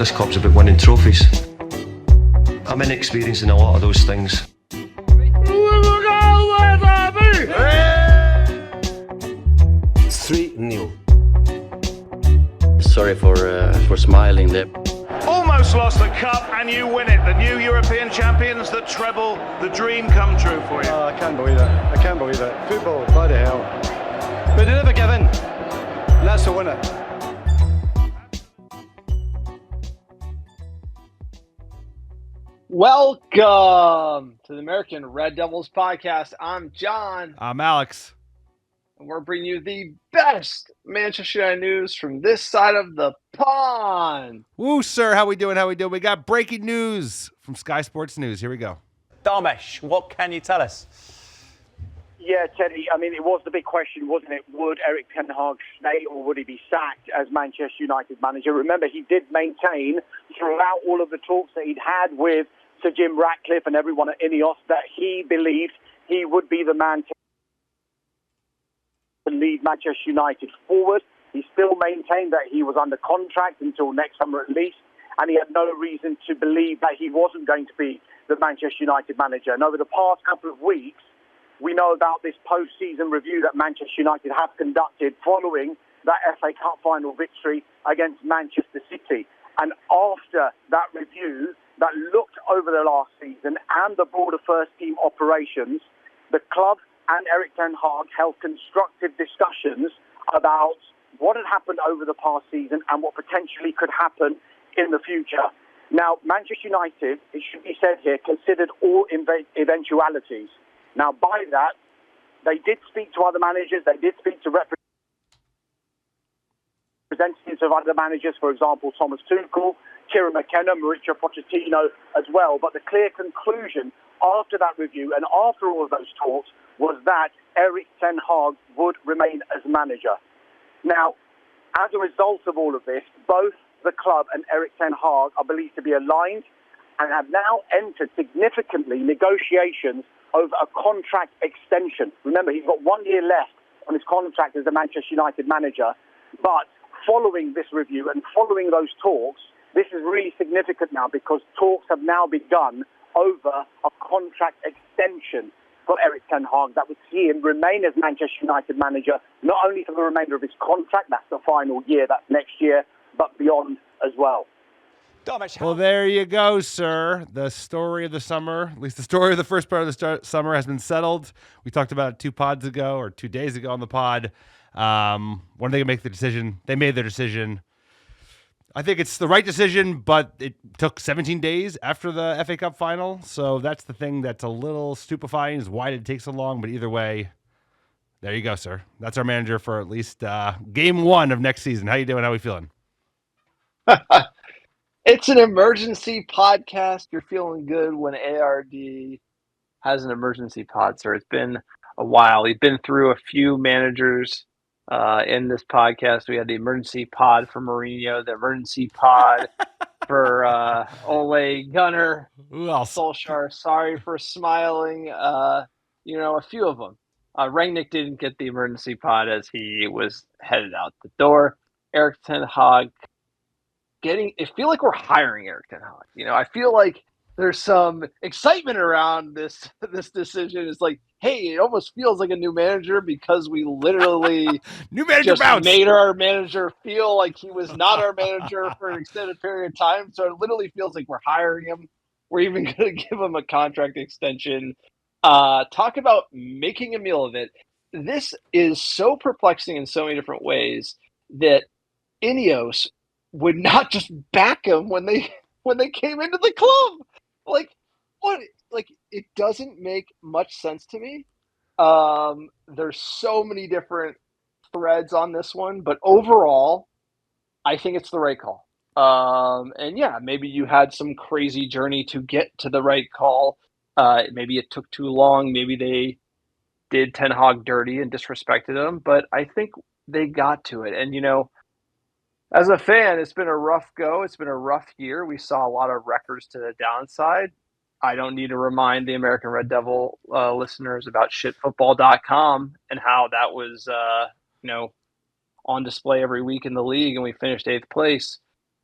This club's about winning trophies. I'm inexperienced in a lot of those things. 3-0. Sorry for smiling there. Almost lost the cup and you win it. The new European champions, the treble, the dream come true for you. Oh, I can't believe it. I can't believe it. Football, bloody hell. But they never give in. And that's the winner. Welcome to the American Red Devils podcast. I'm John. I'm Alex. And we're bringing you the best Manchester United news from this side of the pond. Woo, sir. How we doing? We got breaking news from Sky Sports News. Here we go. Dharmesh, what can you tell us? Yeah, Teddy, I mean, it was the big question, wasn't it? Would Erik Ten Hag stay or would he be sacked as Manchester United manager? Remember, he did maintain throughout all of the talks that he'd had with Sir Jim Ratcliffe and everyone at Ineos that he believed he would be the man to lead Manchester United forward. He still maintained that he was under contract until next summer at least, and he had no reason to believe that he wasn't going to be the Manchester United manager. And over the past couple of weeks, we know about this post-season review that Manchester United have conducted following that FA Cup final victory against Manchester City. And after that review that looked over the last season and the broader first-team operations, the club and Erik Ten Hag held constructive discussions about what had happened over the past season and what potentially could happen in the future. Now, Manchester United, it should be said here, considered all eventualities. Now, by that, they did speak to other managers, they did speak to representatives of other managers, for example, Thomas Tuchel, Kieran McKenna, Mauricio Pochettino as well. But the clear conclusion after that review and after all of those talks was that Erik Ten Hag would remain as manager. Now, as a result of all of this, both the club and Erik Ten Hag are believed to be aligned and have now entered significantly negotiations over a contract extension. Remember, he's got 1 year left on his contract as the Manchester United manager. But following this review and following those talks, this is really significant now because talks have now begun over a contract extension for Erik Ten Hag that would see him remain as Manchester United manager, not only for the remainder of his contract, that's the final year, that's next year, but beyond as well. Well, there you go, sir. The story of the summer, at least the story of the first part of the summer has been settled. We talked about it 2 pods ago or 2 days ago on the pod. When are they going to make the decision? They made their decision. I think it's the right decision, but it took 17 days after the FA Cup final. So that's the thing that's a little stupefying is why did it take so long? But either way, there you go, sir. That's our manager for at least game 1 of next season. How you doing? How we feeling? It's an emergency podcast. You're feeling good when ARD has an emergency pod, sir. It's been a while. We've been through a few managers in this podcast. We had the emergency pod for Mourinho, the emergency pod for Ole Gunnar. Who else? Solskjaer, sorry for smiling. A few of them. Rangnick didn't get the emergency pod as he was headed out the door. Erik Ten Hag I feel like we're hiring Erik Ten Hag. I feel like there's some excitement around this decision. It's like, hey, it almost feels like a new manager because we literally new manager just made our manager feel like he was not our manager for an extended period of time. So it literally feels like we're hiring him. We're even going to give him a contract extension. Talk about making a meal of it. This is so perplexing in so many different ways that Ineos would not just back him when they came into the club. Like, what? Like, it doesn't make much sense to me. There's so many different threads on this one, but overall, I think it's the right call. And yeah, maybe you had some crazy journey to get to the right call. Maybe it took too long. Maybe they did Ten Hag dirty and disrespected him, but I think they got to it. And, as a fan, it's been a rough go. It's been a rough year. We saw a lot of records to the downside. I don't need to remind the American Red Devil listeners about shitfootball.com and how that was, on display every week in the league, and we finished 8th place.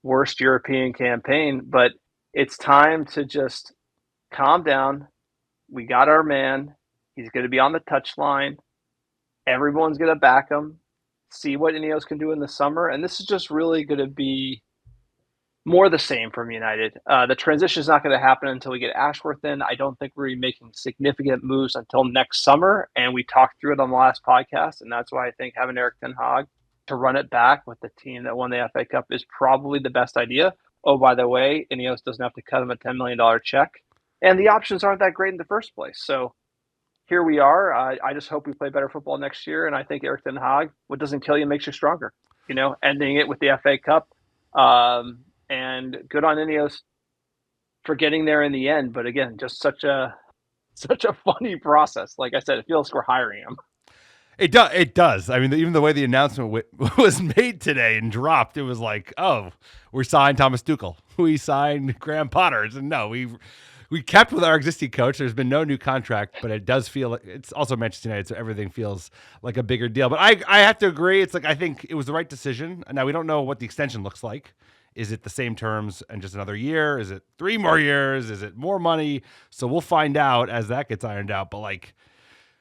worst European campaign, but it's time to just calm down. We got our man. He's going to be on the touchline. Everyone's going to back him. See what Ineos can do in the summer. And this is just really going to be more the same from United. The transition is not going to happen until we get Ashworth in. I don't think we're making significant moves until next summer. And we talked through it on the last podcast. And that's why I think having Erik Ten Hag to run it back with the team that won the FA Cup is probably the best idea. Oh, by the way, Ineos doesn't have to cut him a $10 million check. And the options aren't that great in the first place. So here we are. I just hope we play better football next year. And I think Erik Ten Hag, what doesn't kill you makes you stronger. Ending it with the FA Cup. And good on Ineos for getting there in the end. But again, just such a funny process. Like I said, it feels like we're hiring him. It does. I mean, even the way the announcement was made today and dropped, it was like, oh, we signed Thomas Tuchel. We signed Graham Potter. And no, we kept with our existing coach. There's been no new contract, but it does feel like it's also Manchester United, so everything feels like a bigger deal. But I have to agree. It's like I think it was the right decision. Now, we don't know what the extension looks like. Is it the same terms and just another year? Is it 3 more years? Is it more money? So we'll find out as that gets ironed out. But like,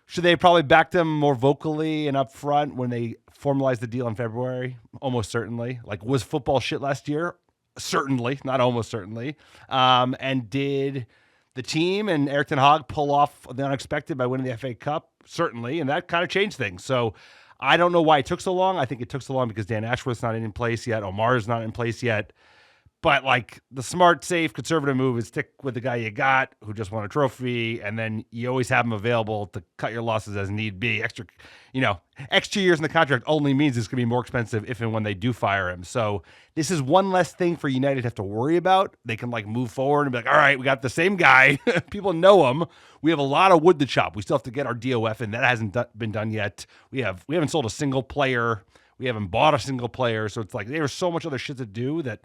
should they probably back them more vocally and upfront when they formalized the deal in February? Almost certainly. Like, was football shit last year? Certainly, not almost certainly. And did the team and Erik Ten Hag pull off the unexpected by winning the FA Cup? Certainly, and that kind of changed things. So I don't know why it took so long. I think it took so long because Dan Ashworth's not in place yet. Omar's not in place yet. But like the smart, safe, conservative move is stick with the guy you got who just won a trophy, and then you always have him available to cut your losses as need be. Extra years in the contract only means it's going to be more expensive if and when they do fire him. So this is one less thing for United to have to worry about. They can like move forward and be like, all right, we got the same guy. People know him. We have a lot of wood to chop. We still have to get our DOF, and that hasn't been done yet. We haven't sold a single player. We haven't bought a single player. So it's like there's so much other shit to do that.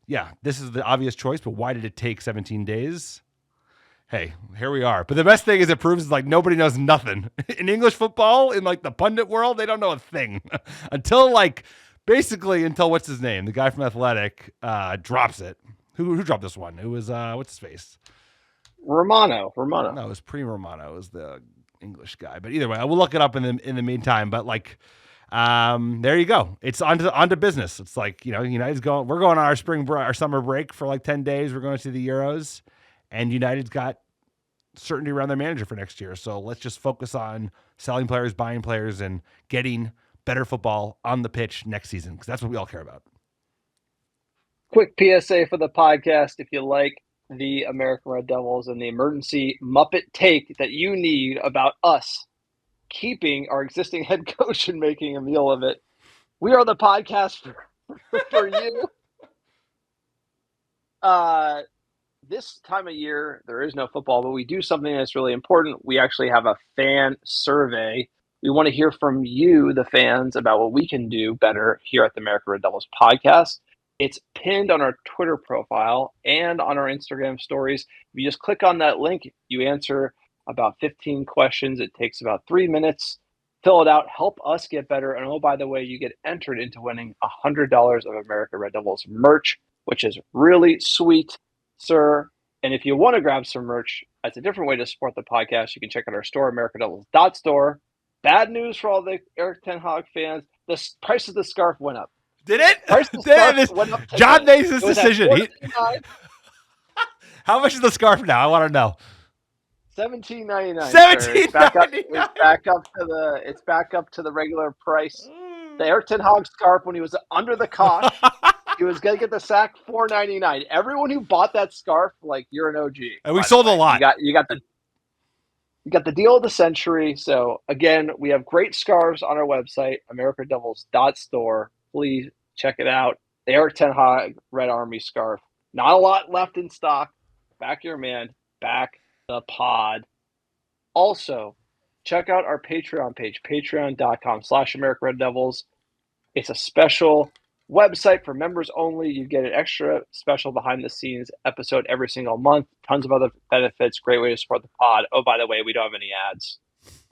Yeah, this is the obvious choice, but why did it take 17 days? Hey, here we are. But the best thing is it proves like nobody knows nothing. In English football, in like the pundit world, they don't know a thing. until what's his name? The guy from Athletic drops it. Who dropped this one? It was, what's his face? Romano. No, it was pre-Romano. It was the English guy. But either way, I will look it up in the meantime. But like, there you go. It's on to business. It's like, United's we're going on our summer break for like 10 days. We're going to the Euros, and United's got certainty around their manager for next year. So let's just focus on selling players, buying players, and getting better football on the pitch next season, because that's what we all care about. Quick PSA for the podcast. If you like the American Red Devils and the emergency Muppet take that you need about us keeping our existing head coach and making a meal of it, we are the podcast for you. This time of year, there is no football, but we do something that's really important. We actually have a fan survey. We want to hear from you, the fans, about what we can do better here at the American Red Devils podcast. It's pinned on our Twitter profile and on our Instagram stories. If you just click on that link, you answer about 15 questions. It takes about 3 minutes. Fill it out. Help us get better. And oh, by the way, you get entered into winning $100 of American Red Devils merch, which is really sweet, sir. And if you want to grab some merch, that's a different way to support the podcast. You can check out our store, americadevils.store. Bad news for all the Erik Ten Hag fans. The price of the scarf went up. Did it? John made this decision. How much is the scarf now? I want to know. $17.99. $17.99. It's back up to the regular price. The Erik Ten Hag scarf, when he was under the cosh, he was gonna get the sack $4.99. Everyone who bought that scarf, like, you're an OG. And we sold a lot. You got the deal of the century. So again, we have great scarves on our website, americadevils.store. Please check it out. The Erik Ten Hag Red Army scarf. Not a lot left in stock. Back your man. Back the pod. Also, check out our Patreon page, patreon.com/AmericanRedDevils. It's a special website for members only. You get an extra special behind-the-scenes episode every single month. Tons of other benefits. Great way to support the pod. Oh, by the way, we don't have any ads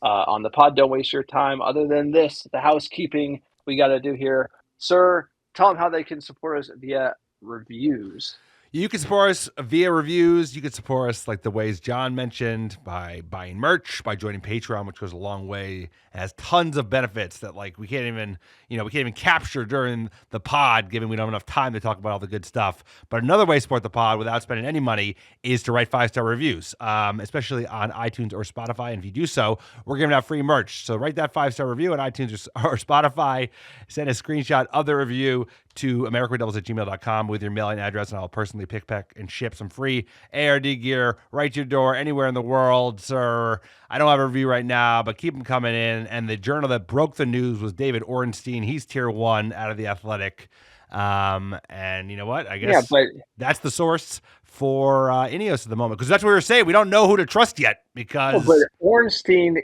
on the pod. Don't waste your time. Other than this, the housekeeping we got to do here. Sir, tell them how they can support us via reviews. You can support us via reviews. You can support us like the ways John mentioned, by buying merch, by joining Patreon, which goes a long way. It has tons of benefits that like we can't even capture during the pod, given we don't have enough time to talk about all the good stuff. But another way to support the pod without spending any money is to write 5-star reviews, especially on iTunes or Spotify. And if you do so, we're giving out free merch. So write that 5-star review on iTunes or Spotify. Send a screenshot of the review to AmericanWayDoubles@gmail.com with your mailing address, and I'll personally pick, pack, and ship some free ARD gear right to your door anywhere in the world, sir. I don't have a review right now, but keep them coming in. And the journal that broke the news was David Orenstein. He's tier 1 out of The Athletic. And you know what? I guess that's the source for Ineos at the moment, because that's what we were saying. We don't know who to trust yet because. But Ornstein,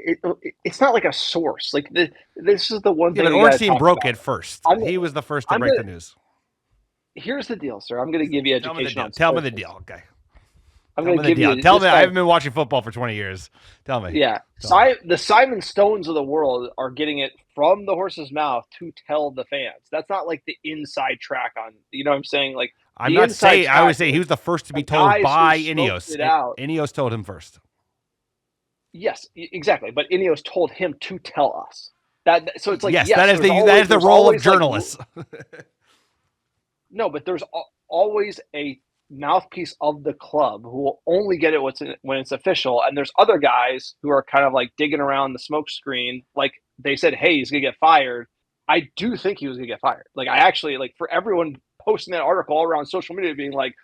it's not like a source. Like this is the one thing. But Ornstein broke it first. He was the first to break the news. Here's the deal, sir. I'm going to give you education. Tell me the deal. Okay. I'm going to give you. Tell me. I haven't been watching football for 20 years. Tell me. Yeah. The Simon Stones of the world are getting it from the horse's mouth to tell the fans. That's not like the inside track on. You know what I'm saying? Like I'm not saying. I would say he was the first to be told by Ineos. Ineos told him first. Yes, exactly. But Ineos told him to tell us that. So it's like yes, that is the role of journalists. No, but there's always a mouthpiece of the club who will only get it when it's official, and there's other guys who are kind of like digging around the smoke screen. Like they said, hey, he's gonna get fired. I do think he was gonna get fired. Like I actually, like, for everyone posting that article all around social media being like,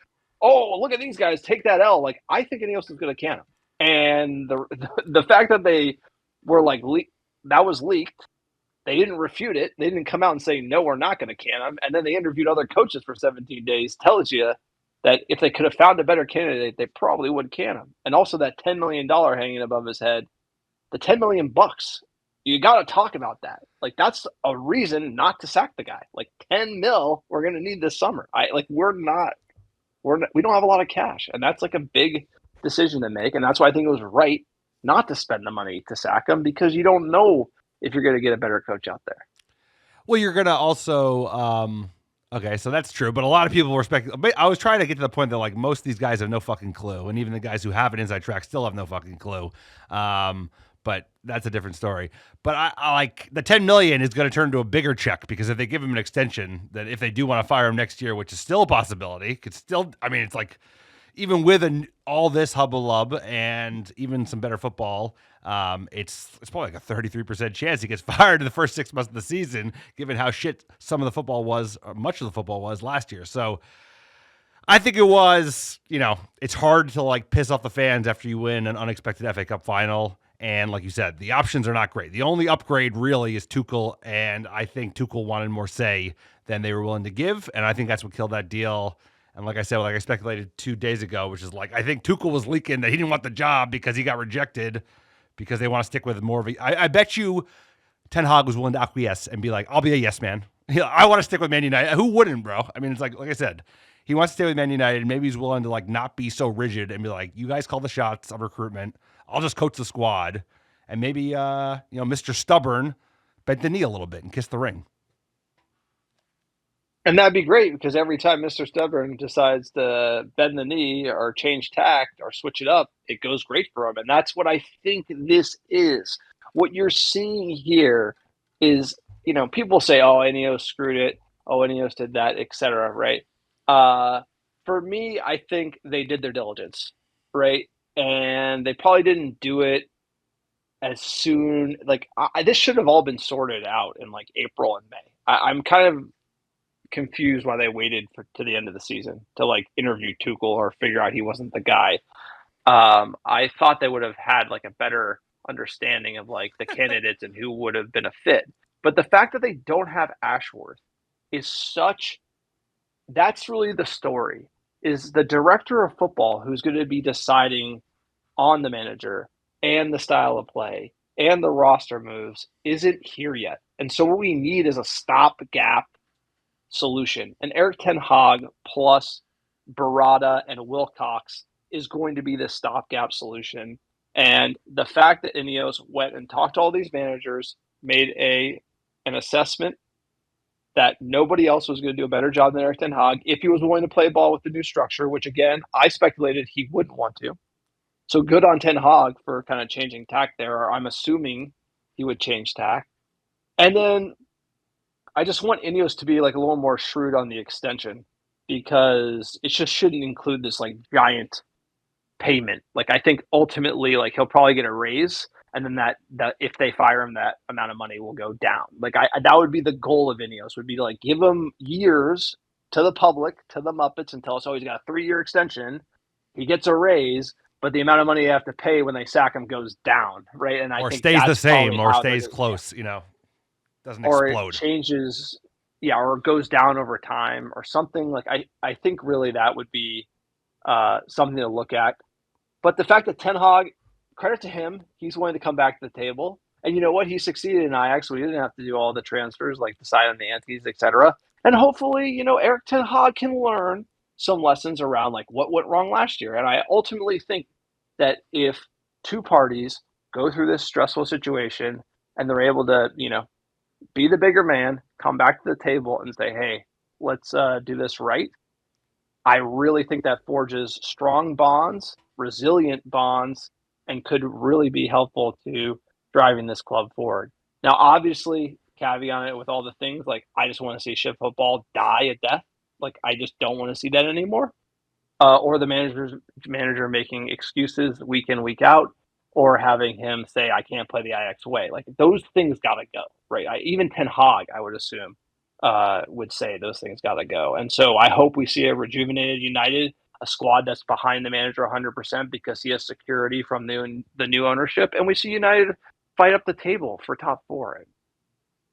oh, look at these guys take that L. Like I think Ineos is gonna can him. And the fact that they were like that was leaked. They didn't refute it. They didn't come out and say, no, we're not going to can him. And then they interviewed other coaches for 17 days. Tells you that if they could have found a better candidate, they probably would can him. And also that $10 million hanging above his head, the $10 million, you got to talk about that. Like, that's a reason not to sack the guy. Like 10 mil, we're going to need this summer. We don't have a lot of cash. And that's like a big decision to make. And that's why I think it was right not to spend the money to sack him, because you don't know if you're going to get a better coach out there. Well, you're going to also, okay, so that's true. But a lot of people were speculating. I was trying to get to the point that like most of these guys have no fucking clue. And even the guys who have an inside track still have no fucking clue. But that's a different story. But I like the 10 million is going to turn into a bigger check, because if they give him an extension, that if they do want to fire him next year, which is still a possibility, it's like, even with all this hubble and even some better football, it's probably like a 33% chance he gets fired in the first 6 months of the season, given how shit some of the football was, or much of the football was last year. So I think it was, it's hard to like piss off the fans after you win an unexpected FA Cup final. And like you said, the options are not great. The only upgrade really is Tuchel, and I think Tuchel wanted more say than they were willing to give, and I think that's what killed that deal. And like I said, like I speculated 2 days ago, which is like, I think Tuchel was leaking that he didn't want the job because he got rejected, because they want to stick with more of I bet you Ten Hag was willing to acquiesce and be like, I'll be a yes man. I want to stick with Man United. Who wouldn't, bro? I mean, it's like I said, he wants to stay with Man United. Maybe he's willing to like not be so rigid and be like, you guys call the shots of recruitment. I'll just coach the squad. And maybe, Mr. Stubborn bent the knee a little bit and kissed the ring. And that'd be great, because every time Mr. Stubborn decides to bend the knee or change tact or switch it up, it goes great for him. And that's what I think this is. What you're seeing here is, people say, oh, Ineos screwed it. Oh, Ineos did that, etc. Right? For me, I think they did their diligence, right? And they probably didn't do it as soon. Like, this should have all been sorted out in like April and May. I'm kind of confused why they waited to the end of the season to like interview Tuchel or figure out he wasn't the guy. I thought they would have had like a better understanding of like the candidates and who would have been a fit. But the fact that they don't have Ashworth is that's really the story, is the director of football who's going to be deciding on the manager and the style of play and the roster moves isn't here yet. And so what we need is a stopgap solution. And Erik Ten Hag plus Barada and Wilcox is going to be the stopgap solution. And the fact that Ineos went and talked to all these managers, made an assessment, that nobody else was going to do a better job than Erik Ten Hag if he was willing to play ball with the new structure, which again, I speculated he wouldn't want to. So good on Ten Hag for kind of changing tack there, or I'm assuming he would change tack. And then I just want Ineos to be like a little more shrewd on the extension because it just shouldn't include this like giant payment. Like I think ultimately like he'll probably get a raise and then that if they fire him that amount of money will go down. Like that would be the goal of Ineos would be to like give him years to the public, to the Muppets and tell us oh he's got a 3-year extension. He gets a raise, but the amount of money they have to pay when they sack him goes down, right? And I think stays the that's same or probably stays close, you know. Doesn't or explode. it changes, yeah, or it goes down over time or something. Like I think really that would be something to look at. But the fact that Ten Hag, credit to him, he's willing to come back to the table. And you know what? He succeeded in Ajax, so he didn't have to do all the transfers, like decide on the antes, etc. And hopefully, you know, Erik Ten Hag can learn some lessons around like what went wrong last year. And I ultimately think that if two parties go through this stressful situation and they're able to, you know, be the bigger man, come back to the table and say, hey, let's do this right. I really think that forges strong bonds, resilient bonds, and could really be helpful to driving this club forward. Now, obviously, caveat it with all the things like I just want to see ship football die a death. Like I just don't want to see that anymore. Or the manager making excuses week in, week out, or having him say, I can't play the Ajax way. Like those things got to go, right? Even Ten Hag, I would assume, would say those things got to go. And so I hope we see a rejuvenated United, a squad that's behind the manager 100% because he has security from the new ownership. And we see United fight up the table for top 4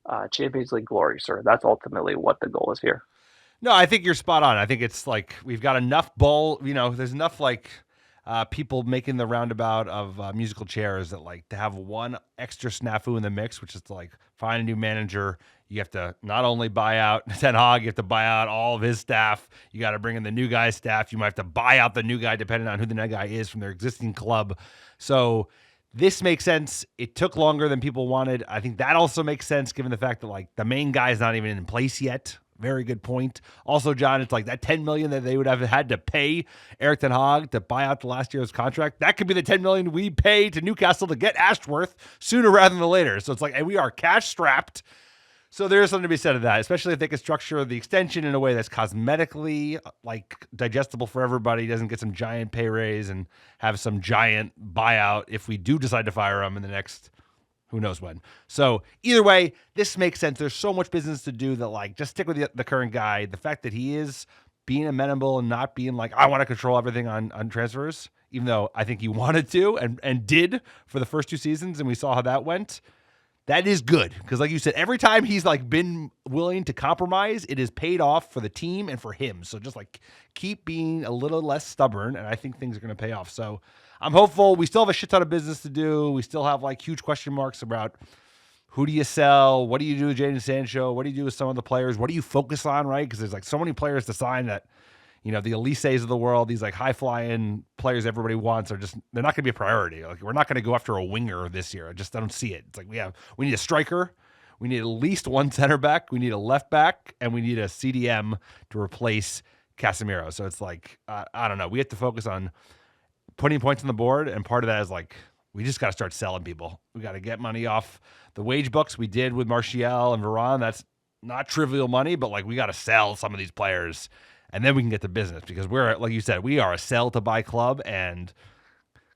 and Champions League glory, sir. That's ultimately what the goal is here. No, I think you're spot on. I think it's like we've got enough there's enough like people making the roundabout of musical chairs that like to have one extra snafu in the mix, which is to like find a new manager. You have to not only buy out Ten Hag, you have to buy out all of his staff. You got to bring in the new guy's staff. You might have to buy out the new guy depending on who the new guy is from their existing club. So this makes sense. It took longer than people wanted. I think that also makes sense given the fact that like the main guy is not even in place yet. Very good point. Also, John, it's like that $10 million that they would have had to pay Erik Ten Hag to buy out the last year's contract. That could be the $10 million we pay to Newcastle to get Ashworth sooner rather than later. So it's like, and we are cash strapped. So there is something to be said of that, especially if they could structure the extension in a way that's cosmetically like digestible for everybody. Doesn't get some giant pay raise and have some giant buyout if we do decide to fire him in the next who knows when. So either way, this makes sense. There's so much business to do that like just stick with the current guy. The fact that he is being amenable and not being like, I want to control everything on transfers, even though I think he wanted to and did for the first 2 seasons. And we saw how that went. That is good. Because like you said, every time he's like been willing to compromise, it is paid off for the team and for him. So just like keep being a little less stubborn. And I think things are going to pay off. So I'm hopeful. We still have a shit ton of business to do. We still have like huge question marks about who do you sell? What do you do with Jadon Sancho? What do you do with some of the players? What do you focus on, right? Because there's like so many players to sign that, you know, the Elises of the world, these like high-flying players everybody wants are just, they're not going to be a priority. Like we're not going to go after a winger this year. I don't see it. It's like we need a striker. We need at least one center back. We need a left back, and we need a CDM to replace Casemiro. So it's like, I don't know. We have to focus on putting points on the board, and part of that is like we just got to start selling people. We got to get money off the wage books. We did with Martial and Varane. That's not trivial money, but like we got to sell some of these players, and then we can get to business because we're, like you said, we are a sell to buy club, and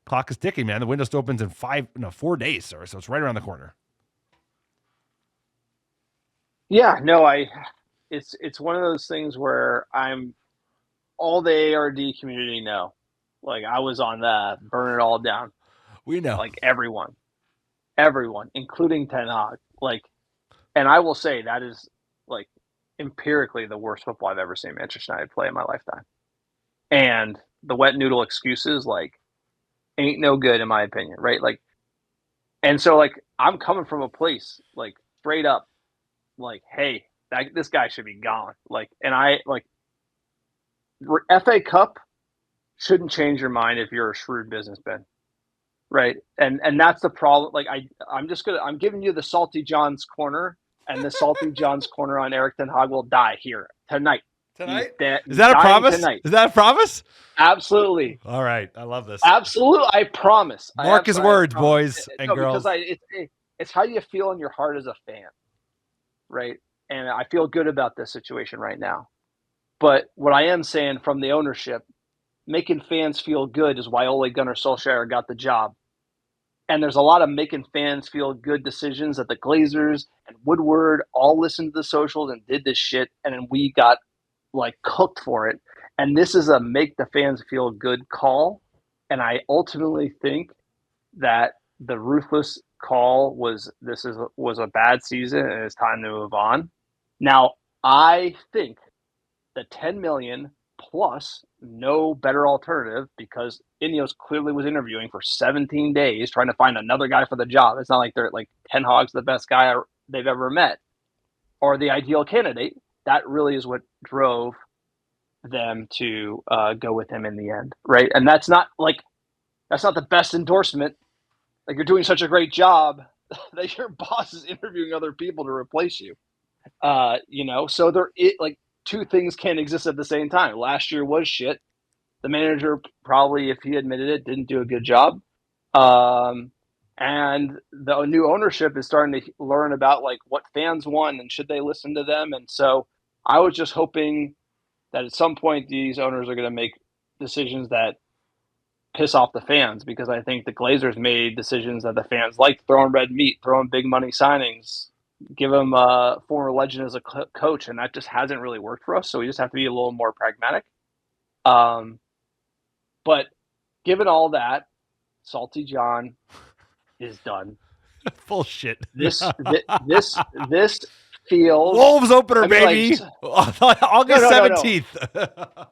clock is ticking, man. The window still opens in 4 days, sir. So it's right around the corner. Yeah, no, it's one of those things where I'm all the ARD community know. Like I was on that, burn it all down. We know. Like everyone, including Ten Hag. Like, and I will say that is like empirically the worst football I've ever seen Manchester United play in my lifetime. And the wet noodle excuses like ain't no good in my opinion, right? Like, and so like I'm coming from a place like straight up, like, hey, this guy should be gone. Like, and I like FA Cup shouldn't change your mind if you're a shrewd businessman, right? And that's the problem. Like I'm giving you the Salty John's corner and the Salty John's corner on Erik Ten Hag will die here tonight. Tonight? He's Is that a promise? tonight. Is that a promise? Absolutely. All right. I love this. Absolutely. I promise. Mark his words, boys and girls. Because it's how you feel in your heart as a fan, right? And I feel good about this situation right now. But what I am saying from the ownership, making fans feel good is why Ole Gunnar Solskjaer got the job. And there's a lot of making fans feel good decisions that the Glazers and Woodward all listened to the socials and did this shit, and then we got like cooked for it. And this is a make the fans feel good call. And I ultimately think that the ruthless call was a bad season and it's time to move on. Now, I think the 10 million plus no better alternative, because Ineos clearly was interviewing for 17 days trying to find another guy for the job. It's not like they're like Ten Hag's the best guy they've ever met or the ideal candidate. That really is what drove them to go with him in the end, right? And that's not the best endorsement. Like, you're doing such a great job that your boss is interviewing other people to replace you. So two things can't exist at the same time. Last year was shit. The manager probably, if he admitted it, didn't do a good job. And the new ownership is starting to learn about like what fans want and should they listen to them. And so I was just hoping that at some point these owners are going to make decisions that piss off the fans, because I think the Glazers made decisions that the fans liked, throwing red meat, throwing big money signings, give him a former legend as a coach, and that just hasn't really worked for us. So we just have to be a little more pragmatic. But given all that, Salty John is done. Bullshit. This feels Wolves opener, baby. August 17th.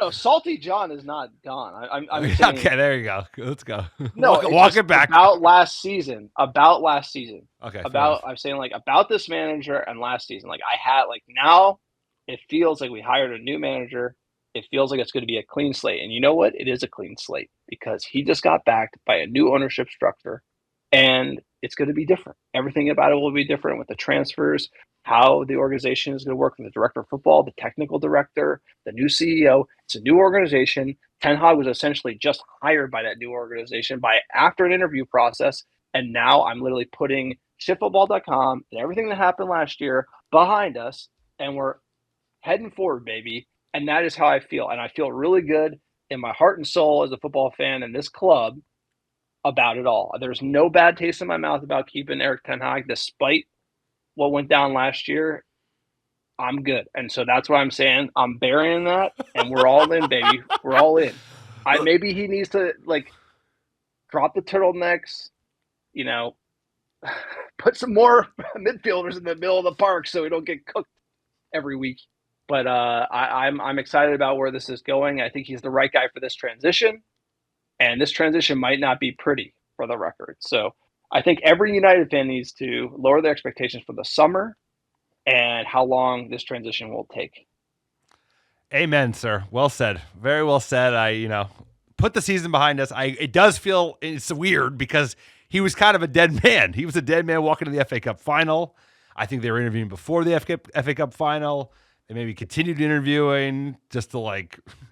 No, Salty John is not gone. I'm saying, okay, there you go. Let's go. No, walk it back. About last season. Okay. I'm saying like about this manager and last season. Like I had now it feels like we hired a new manager. It feels like it's going to be a clean slate. And you know what? It is a clean slate because he just got backed by a new ownership structure, and it's going to be different. Everything about it will be different with the transfers, how the organization is going to work with the director of football, the technical director, the new CEO. It's a new organization. Ten Hag was essentially just hired by that new organization after an interview process. And now I'm literally putting shitfootball.com and everything that happened last year behind us, and we're heading forward, baby. And that is how I feel. And I feel really good in my heart and soul as a football fan in this club about it all. There's no bad taste in my mouth about keeping Erik Ten Hag, despite what went down last year. I'm good. And so that's why I'm saying I'm burying that, and we're all in, baby. We're all in. Maybe he needs to drop the turtlenecks, put some more midfielders in the middle of the park so we don't get cooked every week. But I'm excited about where this is going. I think he's the right guy for this transition, and this transition might not be pretty, for the record. So I think every United fan needs to lower their expectations for the summer and how long this transition will take. Amen, sir. Well said. Very well said. I put the season behind us. It does feel it's weird because he was kind of a dead man. He was a dead man walking to the FA Cup final. I think they were interviewing before the FA Cup final. They maybe continued interviewing just to all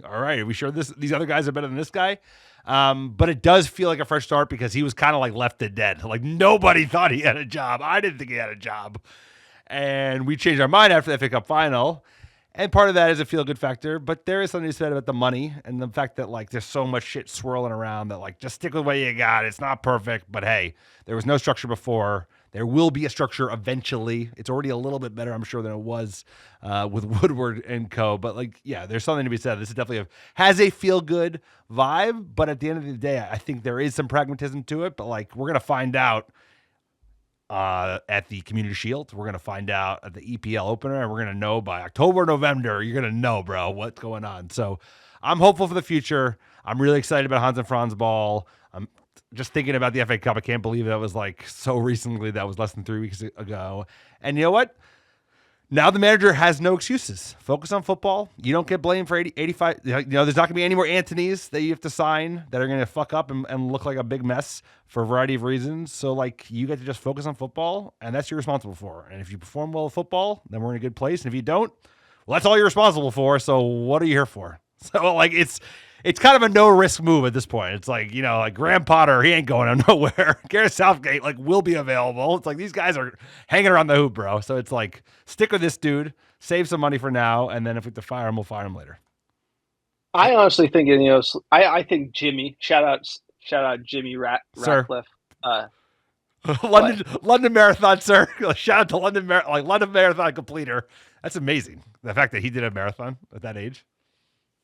right, are we sure these other guys are better than this guy? But it does feel like a fresh start because he was kind of left to dead. Nobody thought he had a job. I didn't think he had a job. And we changed our mind after the FA Cup final. And part of that is a feel-good factor, but there is something to be said about the money and the fact that there's so much shit swirling around that just stick with what you got. It's not perfect, but hey, there was no structure before. There will be a structure eventually. It's already a little bit better, I'm sure, than it was with Woodward and co. But there's something to be said. This is definitely has a feel-good vibe, but at the end of the day, I think there is some pragmatism to it. But we're gonna find out at the Community Shield. We're going to find out at the EPL opener, and we're going to know by October, November. You're going to know, bro, what's going on. So I'm hopeful for the future. I'm really excited about Hans and Franz ball. I'm just thinking about the FA Cup. I can't believe that was so recently. That was less than 3 weeks ago. And you know what? Now the manager has no excuses. Focus on football. You don't get blamed for 85. There's not going to be any more Antonys that you have to sign that are going to fuck up and look like a big mess for a variety of reasons. So, you get to just focus on football, and that's what you're responsible for. And if you perform well at football, then we're in a good place. And if you don't, well, that's all you're responsible for. So what are you here for? So, it's kind of a no-risk move at this point. It's Graham Potter, he ain't going nowhere. Gareth Southgate, will be available. It's these guys are hanging around the hoop, bro. So it's stick with this dude, save some money for now, and then if we have to fire him, we'll fire him later. I honestly think, I think Jimmy, shout out Jimmy Ratcliffe. London Marathon, sir. Shout out to London Marathon completer. That's amazing. The fact that he did a marathon at that age.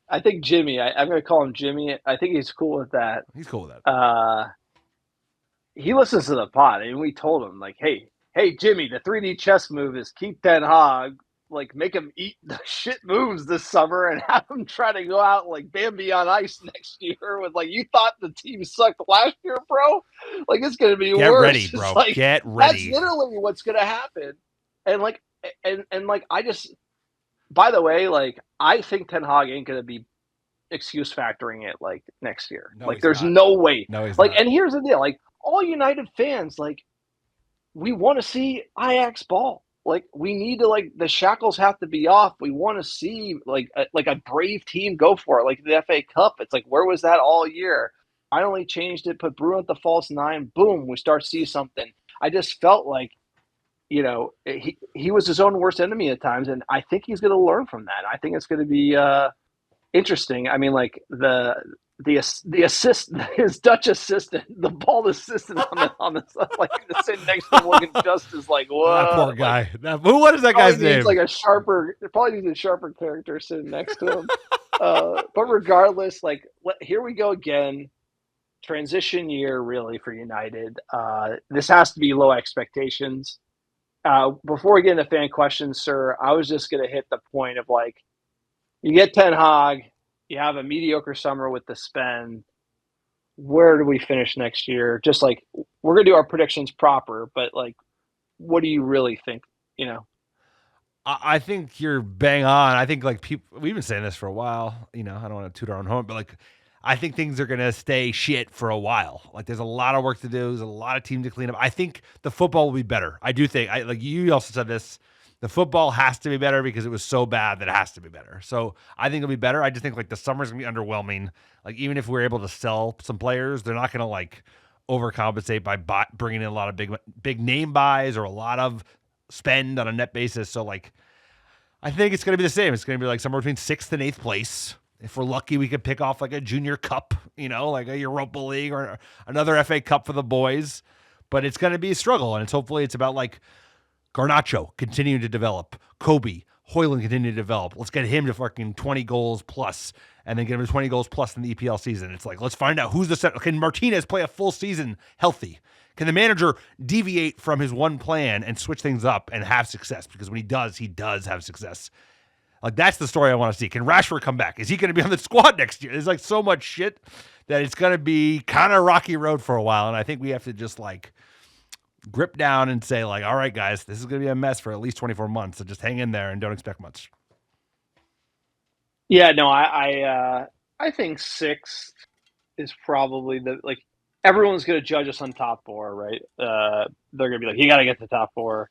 I think Jimmy, I'm going to call him Jimmy. I think he's cool with that. He's cool with that. He listens to the pod, and we told him, hey, Jimmy, the 3D chess move is keep Ten Hag, make him eat the shit moves this summer and have him try to go out like Bambi on ice next year with you thought the team sucked last year, bro? It's going to be Get worse. ready, bro. Get ready. That's literally what's going to happen. And I just, by the way, I think Ten Hag ain't going to be excuse factoring it next year. No, there's not. no way. No, he's not. And here's the deal, all United fans, we want to see Ajax ball. We need to, the shackles have to be off. We want to see a brave team go for it, the FA Cup. It's where was that all year? I only changed it, put Bruin at the false 9. Boom, we start to see something. I just felt he was his own worst enemy at times, and I think he's going to learn from that. I think it's going to be interesting. I mean, the assist, his Dutch assistant, the bald assistant on the sitting next to Morgan Justice, whoa, that poor guy. What is that guy's name? Probably needs a sharper character sitting next to him. But regardless, here we go again. Transition year, really, for United. This has to be low expectations. Before we get into fan questions, sir, I was just going to hit the point of you get Ten Hag, you have a mediocre summer with the spend. Where do we finish next year? Just we're going to do our predictions proper, but what do you really think? I think you're bang on. I think people, we've been saying this for a while. I don't want to toot our own horn, but I think things are going to stay shit for a while. There's a lot of work to do. There's a lot of team to clean up. I think the football will be better. I do think, you also said this, the football has to be better because it was so bad that it has to be better. So I think it'll be better. I just think the summer's going to be underwhelming. Even if we're able to sell some players, they're not going to overcompensate by bringing in a lot of big name buys or a lot of spend on a net basis. So I think it's going to be the same. It's going to be somewhere between 6th and 8th place. If we're lucky, we could pick off a junior cup, a Europa League or another FA Cup for the boys. But it's going to be a struggle, and hopefully it's about Garnacho continuing to develop, Kobe, Hoyland continuing to develop. Let's get him to fucking 20 goals plus, and then get him to 20 goals plus in the EPL season. It's let's find out who's the center. Can Martinez play a full season healthy? Can the manager deviate from his one plan and switch things up and have success? Because when he does have success. That's the story I want to see. Can Rashford come back? Is he going to be on the squad next year? There's so much shit that it's going to be kind of rocky road for a while. And I think we have to just grip down and say all right, guys, this is going to be a mess for at least 24 months. So just hang in there and don't expect much. Yeah, no, I think 6th is probably everyone's going to judge us on top 4, right? They're going to be you got to get the top 4.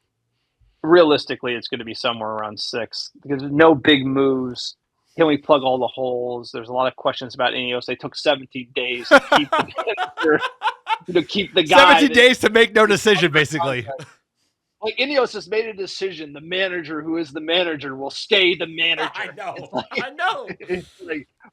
Realistically, it's going to be somewhere around 6 because there's no big moves. Can we plug all the holes? There's a lot of questions about Ineos. They took 17 days to keep the manager, to keep the guy. 17 days to make no decision, basically. Ineos has made a decision. The manager who is the manager will stay the manager. I know. It's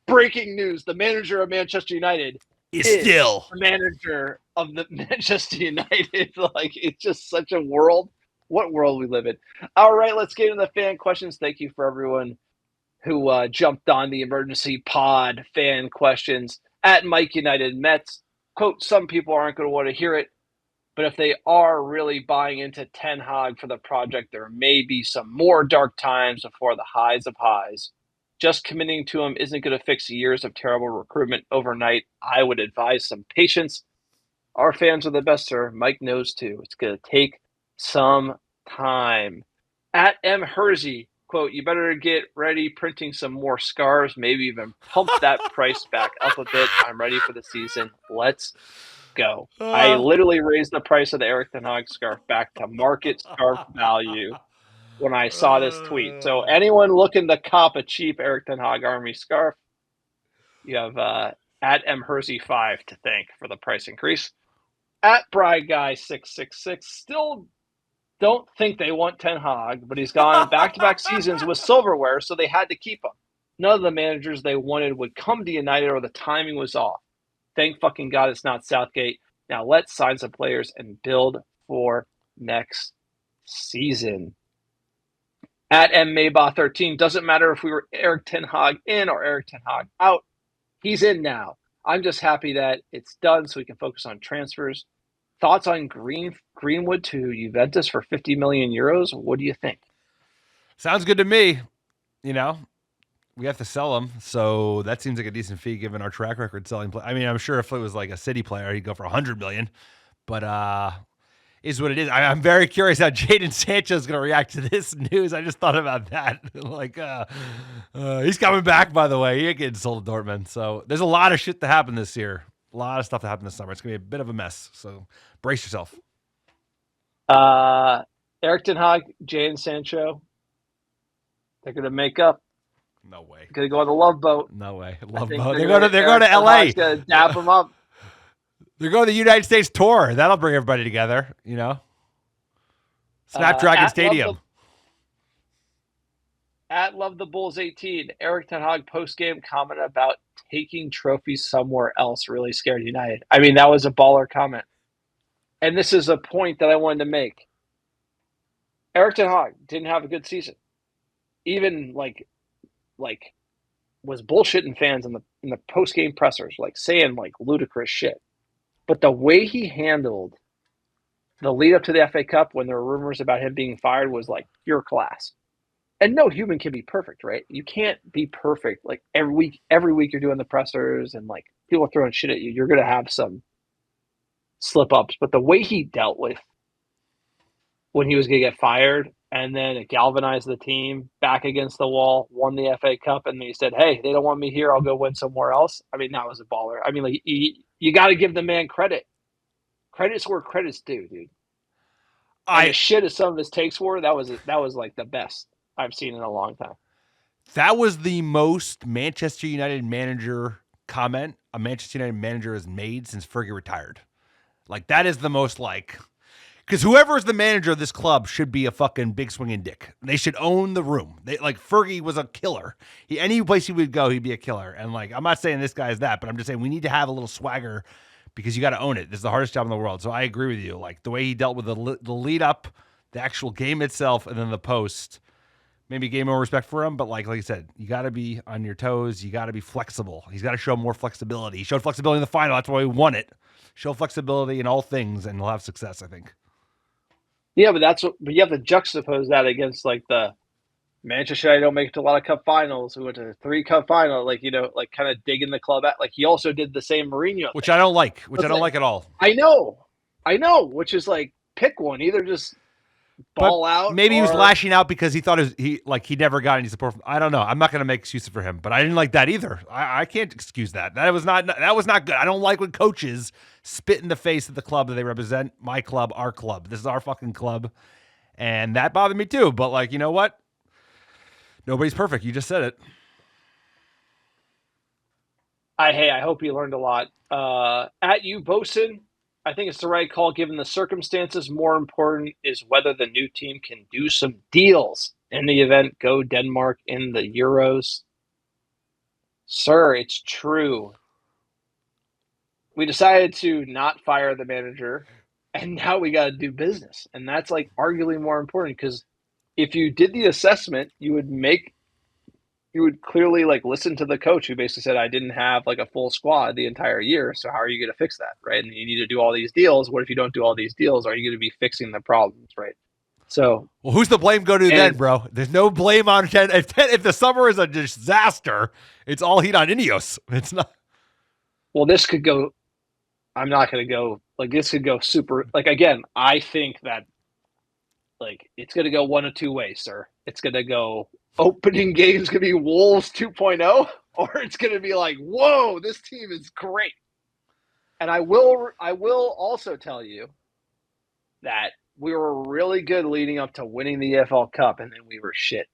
breaking news. The manager of Manchester United is still the manager of the Manchester United. It's just such a world. What world we live in. All right, let's get into the fan questions. Thank you for everyone who jumped on the emergency pod fan questions at Mike United Mets. Quote, some people aren't going to want to hear it, but if they are really buying into Ten Hag for the project, there may be some more dark times before the highs of highs. Just committing to him isn't going to fix years of terrible recruitment overnight. I would advise some patience. Our fans are the best, sir. Mike knows too. It's going to take some time. At M. Hersey, quote, you better get ready printing some more scarves, maybe even pump that price back up a bit. I'm ready for the season. Let's go. I literally raised the price of the Erik Ten Hag scarf back to market scarf value when I saw this tweet. So anyone looking to cop a cheap Erik Ten Hag Army scarf, you have at M. Hersey 5 to thank for the price increase. At Bride Guy 666, still don't think they want Ten Hag, but he's gone back-to-back seasons with silverware, so they had to keep him. None of the managers they wanted would come to United, or the timing was off. Thank fucking God it's not Southgate. Now let's sign some players and build for next season. At M. Maybaugh 13, doesn't matter if we were Erik Ten Hag in or Erik Ten Hag out. He's in now. I'm just happy that it's done so we can focus on transfers. Thoughts on Greenwood to Juventus for 50 million euros? What do you think? Sounds good to me. You know, we have to sell him, so that seems like a decent fee given our track record selling play. I mean, I'm sure if it was like a City player, he'd go for 100 million, but is what it is. I'm very curious how Jadon Sancho is going to react to this news. I just thought about that. He's coming back, by the way. He ain't getting sold to Dortmund. So there's a lot of shit to happen this year. A lot of stuff to happen this summer. It's going to be a bit of a mess. So brace yourself. Erik Ten Hag, Jadon Sancho, they're going to make up. No way. Going to go on the Love Boat. No way. Love Boat. They're going to LA. Going to dap them up. They're going to the United States tour. That'll bring everybody together, you know. Snapdragon Stadium. At Love the Bulls 18, Erik Ten Hag post-game comment about taking trophies somewhere else really scared United. I mean, that was a baller comment. And this is a point that I wanted to make. Erik Ten Hag didn't have a good season. Even like was bullshitting fans in the post-game pressers, like saying like ludicrous shit. But the way he handled the lead up to the FA Cup when there were rumors about him being fired was like pure class. And no human can be perfect, right? You can't be perfect. Like every week you're doing the pressers and like people are throwing shit at you. You're going to have some slip ups. But the way he dealt with when he was going to get fired, and then it galvanized the team back against the wall, won the FA Cup, and then he said, hey, they don't want me here. I'll go win somewhere else. I mean, that was a baller. I mean, like you got to give the man credit. Credit's where credit's due, dude. As shit as some of his takes were, that was like the best I've seen in a long time. That was the most Manchester United manager comment a Manchester United manager has made since Fergie retired. Like, that is the most like... Because whoever is the manager of this club should be a fucking big swinging dick. They should own the room. Fergie was a killer. Any place he would go, he'd be a killer. And like, I'm not saying this guy is that, but I'm just saying we need to have a little swagger because you got to own it. This is the hardest job in the world. So I agree with you. Like the way he dealt with the lead up, the actual game itself, and then the post. Maybe gain more respect for him, but like I said, you got to be on your toes. You got to be flexible. He's got to show more flexibility. He showed flexibility in the final. That's why he won it. Show flexibility in all things, and he'll have success, I think. Yeah, but you have to juxtapose that against like the Manchester United don't make it to a lot of cup finals. We went to 3 cup finals, like kind of digging the club out. Like he also did the same Mourinho, which I don't like. Which I don't like at all. I know. Which is like pick one, either just ball out. Maybe he was lashing out because he thought he never got any support. I don't know. I'm not going to make excuses for him, but I didn't like that either. I can't excuse that. That was not good. I don't like when coaches spit in the face of the club that they represent. My club, our club. This is our fucking club, and that bothered me too. But like, you know what? Nobody's perfect. You just said it. I hope you learned a lot. At you, Bosun. I think it's the right call given the circumstances. More important is whether the new team can do some deals in the event go Denmark in the Euros. Sir, it's true. We decided to not fire the manager, and now we got to do business. And that's like arguably more important because if you did the assessment, you would clearly like listen to the coach who basically said, I didn't have like a full squad the entire year. So how are you going to fix that? Right. And you need to do all these deals. What if you don't do all these deals? Are you going to be fixing the problems? Right. So, well, who's the blame go to then, bro? There's no blame on Ten. If the summer is a disaster, it's all heat on Ineos. It's not. Well, this could go, I'm not going to go like this could go super. Like, again, I think that like it's going to go one of two ways, sir. It's going to go opening game's going to be Wolves 2.0, or it's going to be like, whoa, this team is great. And I will also tell you that we were really good leading up to winning the EFL Cup, and then we were shit.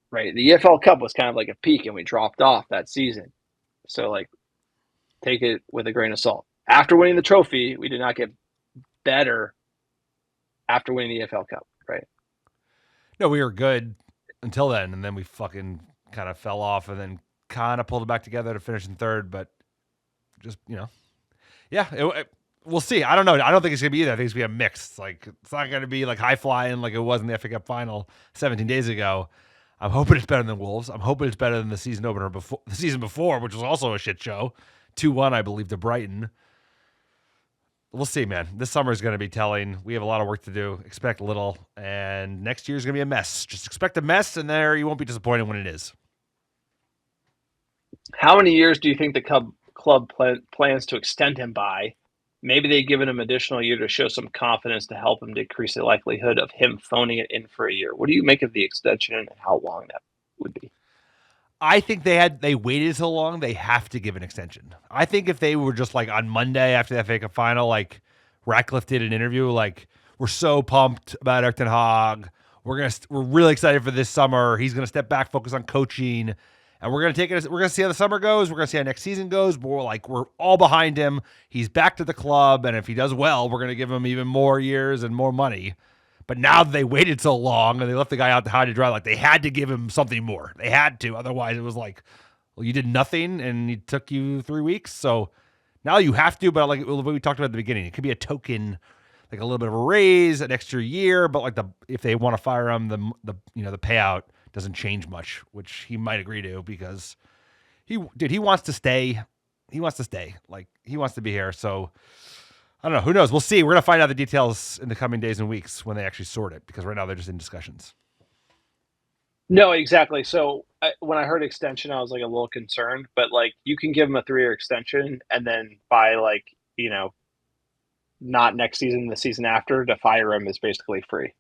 Right? The EFL Cup was kind of like a peak, and we dropped off that season. So, like, take it with a grain of salt. After winning the trophy, we did not get better after winning the EFL Cup, right? No, we were good until then, and then we fucking kind of fell off, and then kind of pulled it back together to finish in third, but just, yeah, we'll see. I don't know. I don't think it's going to be either. I think it's going to be a mix. Like, it's not going to be like high flying like it was in the FA Cup final 17 days ago. I'm hoping it's better than Wolves. I'm hoping it's better than the season opener before, which was also a shit show. 2-1, I believe, to Brighton. We'll see, man. This summer is going to be telling. We have a lot of work to do. Expect little, and next year is going to be a mess. Just expect a mess, and there you won't be disappointed when it is. How many years do you think the club plans to extend him by? Maybe they've given him additional year to show some confidence to help him decrease the likelihood of him phoning it in for a year. What do you make of the extension and how long that would be? I think they waited so long, they have to give an extension. I think if they were just like on Monday after the FA Cup final, like Ratcliffe did an interview, like, we're so pumped about Erik Ten Hag. We're really excited for this summer. He's going to step back, focus on coaching, and we're going to take it. We're going to see how the summer goes. We're going to see how next season goes. But we're all behind him. He's back to the club, and if he does well, we're going to give him even more years and more money. But now that they waited so long and they left the guy out to high to dry, like, they had to give him something more. They had to. Otherwise, it was like, well, you did nothing and it took you 3 weeks. So now you have to. But like what we talked about at the beginning, it could be a token, like a little bit of a raise, an extra year. But like if they want to fire him, the payout doesn't change much, which he might agree to because he wants to stay. He wants to stay. Like, he wants to be here. So I don't know. Who knows? We'll see. We're going to find out the details in the coming days and weeks when they actually sort it, because right now they're just in discussions. No, exactly. So when I heard extension, I was like a little concerned, but like, you can give him a 3-year extension and then by like, not next season, the season after, to fire him is basically free.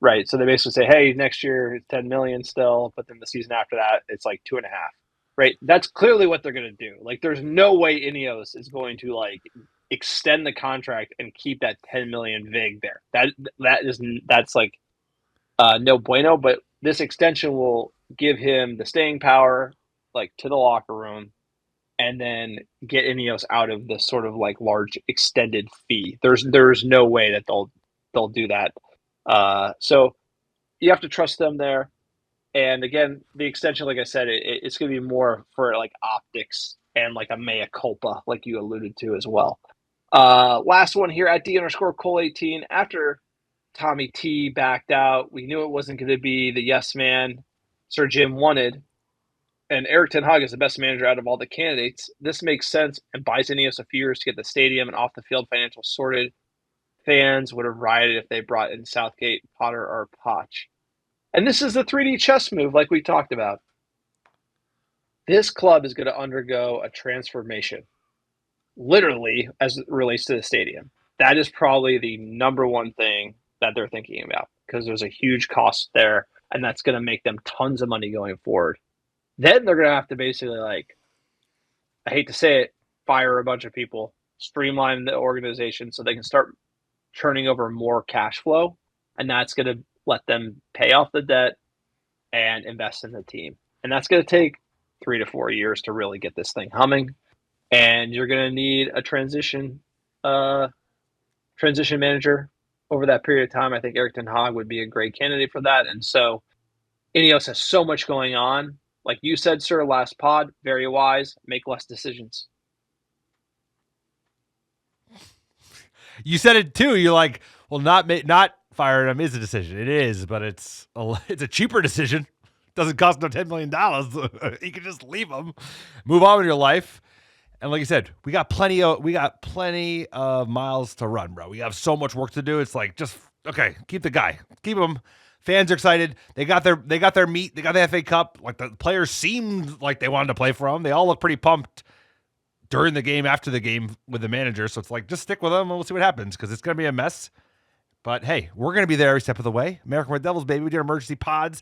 Right. So they basically say, hey, next year it's 10 million still, but then the season after that, it's like 2.5. Right. That's clearly what they're going to do. Like, there's no way Ineos is going to like extend the contract and keep that 10 million vig there. That's like no bueno. But this extension will give him the staying power, like, to the locker room, and then get Ineos out of this sort of like large extended fee. There's no way that they'll do that. So you have to trust them there. And again, the extension, like I said, it's going to be more for like optics and like a mea culpa, like you alluded to as well. Last one here at D_Cole18. After Tommy T backed out, we knew it wasn't going to be the yes man Sir Jim wanted. And Erik Ten Hag is the best manager out of all the candidates. This makes sense and buys Ineos a few years to get the stadium and off the field financial sorted. Fans would have rioted if they brought in Southgate, Potter, or Poch. And this is the 3D chess move like we talked about. This club is going to undergo a transformation, literally, as it relates to the stadium. That is probably the number one thing that they're thinking about, because there's a huge cost there, and that's going to make them tons of money going forward. Then they're going to have to basically, like, I hate to say it, fire a bunch of people, streamline the organization so they can start turning over more cash flow, and that's going to let them pay off the debt and invest in the team. And that's going to take 3 to 4 years to really get this thing humming. And you're going to need a transition manager over that period of time. I think Erik Ten Hag would be a great candidate for that. And so Ineos has so much going on. Like you said, sir, last pod, very wise, make less decisions. You said it too. You're like, well, not firing him is a decision. It is, but it's a cheaper decision. It doesn't cost no $10 million. You can just leave him, move on with your life. And like you said, we got plenty of miles to run, bro. We have so much work to do. It's like, just, okay, keep the guy, keep him. Fans are excited. They got their meat. They got the FA Cup. Like, the players seemed like they wanted to play for him. They all look pretty pumped during the game, after the game with the manager. So it's like, just stick with them and we'll see what happens, because it's going to be a mess. But hey, we're going to be there every step of the way. American Red Devils, baby. We did emergency pods.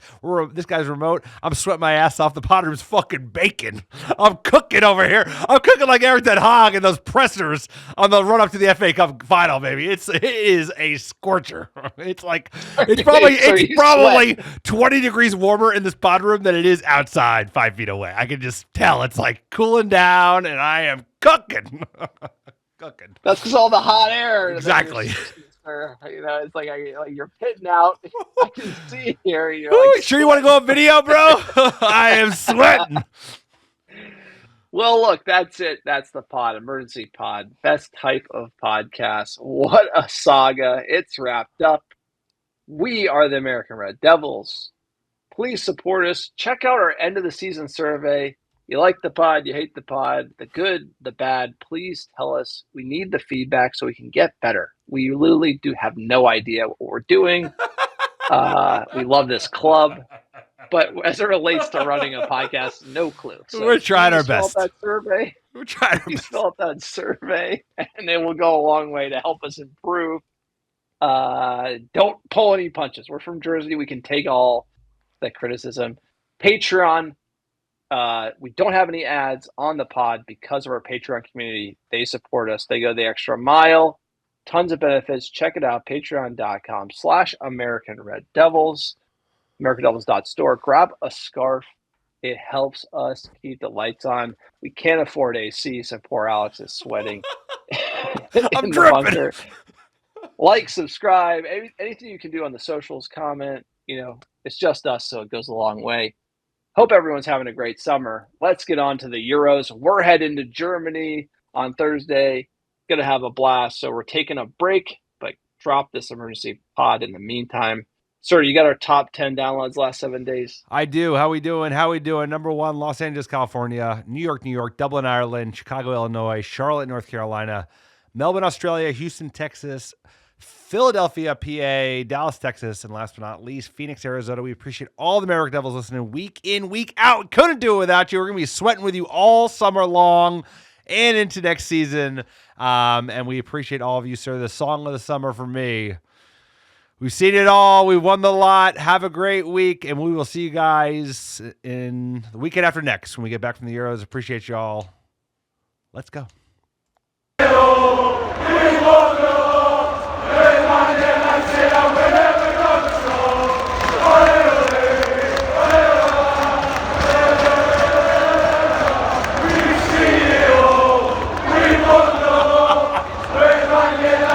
This guy's remote. I'm sweating my ass off. The pod room's fucking baking. I'm cooking over here. I'm cooking like Erik Ten Hag and those pressers on the run up to the FA Cup final, baby. It is a scorcher. It's probably 20 degrees warmer in this pod room than it is outside 5 feet away. I can just tell it's like cooling down, and I am cooking. Cooking. That's because all the hot air. Exactly. It's like you're pitting out. I can see it here. Sure you want to go on video, bro? I am sweating. Well, look, that's it. That's the pod, emergency pod, best type of podcast. What a saga. It's wrapped up. We are the American Red Devils. Please support us. Check out our end of the season survey. You like the pod, you hate the pod, the good, the bad, please tell us. We need the feedback so we can get better. We literally do have no idea what we're doing. We love this club. But as it relates to running a podcast, no clue. So we're trying our best. Fill out that survey. We're trying our best. Fill out that survey, and it will go a long way to help us improve. Don't pull any punches. We're from Jersey. We can take all that criticism. Patreon. We don't have any ads on the pod because of our Patreon community. They support us. They go the extra mile. Tons of benefits. Check it out. Patreon.com/American Red Devils. AmericanDevils.store. Grab a scarf. It helps us keep the lights on. We can't afford AC, so poor Alex is sweating. I'm dripping. Bunker. Like, subscribe. Anything you can do on the socials, comment. It's just us, so it goes a long way. Hope everyone's having a great summer. Let's get on to the Euros. We're heading to Germany on Thursday. Going to have a blast. So we're taking a break, but drop this emergency pod in the meantime. Sir, you got our top 10 downloads last 7 days? I do. How we doing? Number 1, Los Angeles, California. New York. Dublin, Ireland. Chicago, Illinois. Charlotte, North Carolina. Melbourne, Australia. Houston, Texas. Philadelphia, PA, Dallas, Texas, and last but not least, Phoenix, Arizona. We appreciate all the American Devils listening week in, week out. Couldn't do it without you. We're going to be sweating with you all summer long and into next season. And we appreciate all of you, sir. The song of the summer for me. We've seen it all. We won the lot. Have a great week, and we will see you guys in the weekend after next when we get back from the Euros. Appreciate you all. Let's go.